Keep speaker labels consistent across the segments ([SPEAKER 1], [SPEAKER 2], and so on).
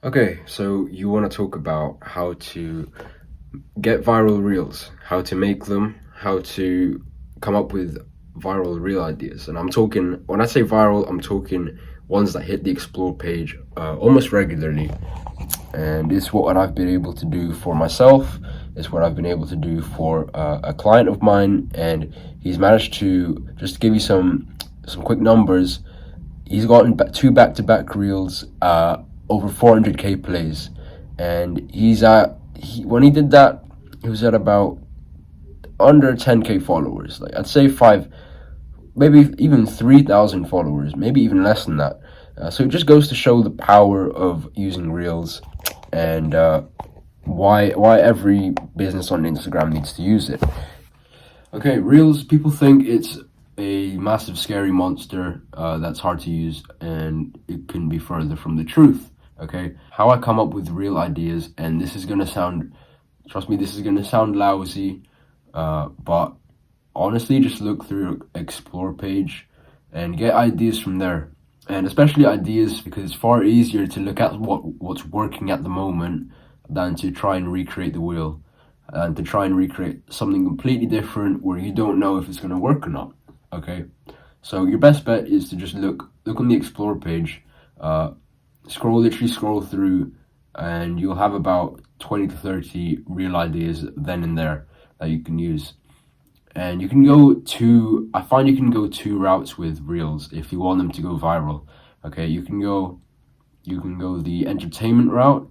[SPEAKER 1] Okay, so you want to talk about how to get viral reels, how to make them, how to come up with viral reel ideas. And I'm talking, when I say viral, I'm talking ones that hit the explore page almost regularly. And it's what I've been able to do for myself. It's what I've been able to do for a client of mine, and he's managed to just give you some quick numbers. He's gotten two back-to-back reels, over 400k plays, and when he did that, he was at about under 10k followers. Like I'd say five, maybe even 3,000 followers, maybe even less than that. So it just goes to show the power of using reels, and why every business on Instagram needs to use it. Okay, reels. People think it's a massive scary monster that's hard to use, and it couldn't be further from the truth. Okay, how I come up with real ideas, and this is gonna sound, trust me, this is gonna sound lousy, but honestly, just look through Explore page and get ideas from there. And especially ideas, because it's far easier to look at what's working at the moment than to try and recreate the wheel, and to try and recreate something completely different where you don't know if it's going to work or not. Okay, so your best bet is to just look on the Explore page, literally scroll through, and you'll have about 20 to 30 real ideas then and there that you can use. And I find you can go two routes with reels if you want them to go viral. Okay, you can go the entertainment route,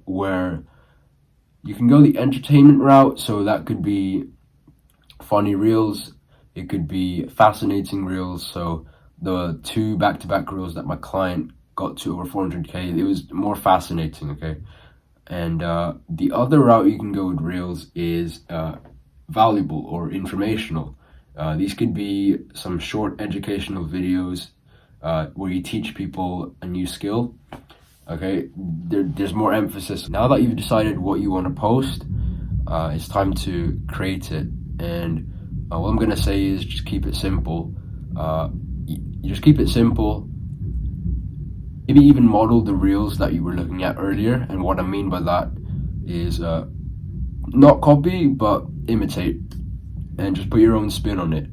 [SPEAKER 1] so that could be funny reels, it could be fascinating reels. So the two back-to-back reels that my client got to over 400k, it was more fascinating. Okay, and the other route you can go with reels is valuable or informational. These could be some short educational videos where you teach people a new skill. Okay, there's more emphasis. Now that you've decided what you want to post, it's time to create it. And what I'm gonna say is just keep it simple. You just keep it simple. Maybe even model the reels that you were looking at earlier. And what I mean by that is not copy, but imitate, and just put your own spin on it.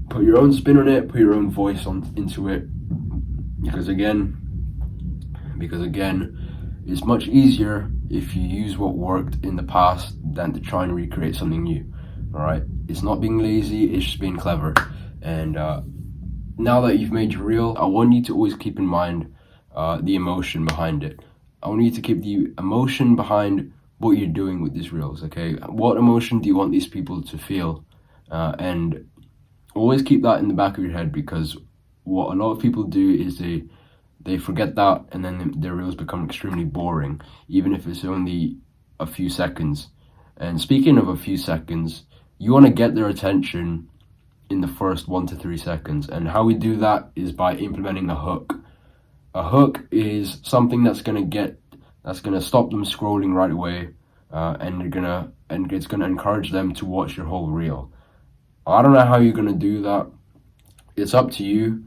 [SPEAKER 1] Put your own spin on it. Put your own voice into it. Because again, it's much easier if you use what worked in the past than to try and recreate something new. All right, it's not being lazy; it's just being clever. And now that you've made your reel, I want you to always keep in mind the emotion behind it. I want you to keep the emotion behind what you're doing with these reels. Okay, what emotion do you want these people to feel? And always keep that in the back of your head, because what a lot of people do is they forget that, and then their reels become extremely boring, even if it's only a few seconds. And speaking of a few seconds, you want to get their attention in the first 1 to 3 seconds. And how we do that is by implementing a hook. A hook is something that's gonna stop them scrolling right away, and it's gonna encourage them to watch your whole reel. I don't know how you're gonna do that. It's up to you.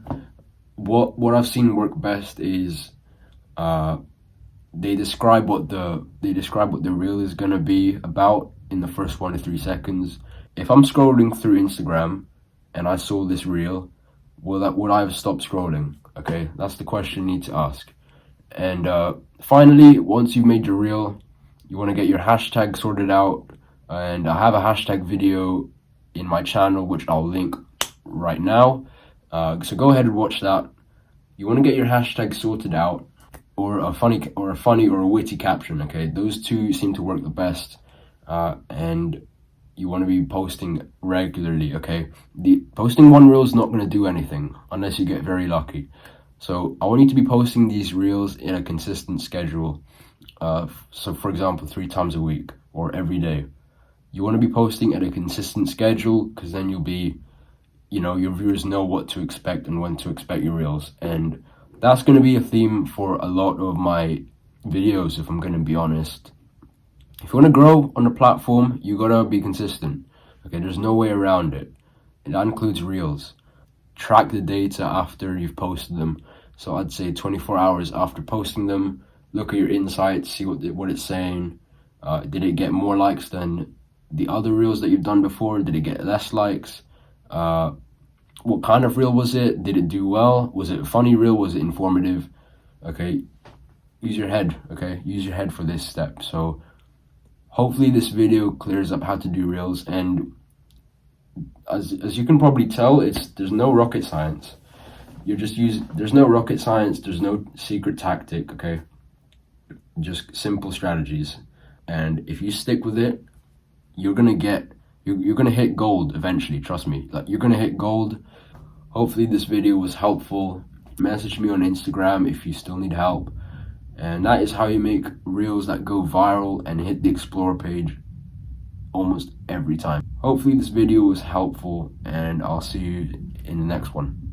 [SPEAKER 1] What I've seen work best is they describe what the reel is gonna be about in the first 1 to 3 seconds. If I'm scrolling through Instagram and I saw this reel, would I have stopped scrolling? Okay, that's the question you need to ask. And finally, once you've made your reel, you want to get your hashtag sorted out. And I have a hashtag video in my channel, which I'll link right now. So go ahead and watch that. You want to get your hashtag sorted out, or a funny or a witty caption. Okay, those two seem to work the best. And you want to be posting regularly. Okay, posting one reel is not going to do anything unless you get very lucky. So I want you to be posting these reels in a consistent schedule. So for example, 3 times a week or every day. You want to be posting at a consistent schedule, because then you'll be, your viewers know what to expect and when to expect your reels. And that's going to be a theme for a lot of my videos, if I'm going to be honest. If you want to grow on a platform, you gotta be consistent. Okay, there's no way around it. And that includes reels. Track the data after you've posted them. So I'd say 24 hours after posting them, look at your insights, see what it's saying. Did it get more likes than the other reels that you've done before? Did it get less likes? What kind of reel was it? Did it do well? Was it a funny reel? Was it informative? Okay, use your head, okay? Use your head for this step. So hopefully this video clears up how to do reels, and as you can probably tell, there's no rocket science. There's no rocket science, there's no secret tactic, okay? Just simple strategies. And if you stick with it, you're gonna hit gold eventually, trust me. Like, you're gonna hit gold. Hopefully this video was helpful. Message me on Instagram if you still need help. And that is how you make reels that go viral and hit the Explore page almost every time. Hopefully this video was helpful, and I'll see you in the next one.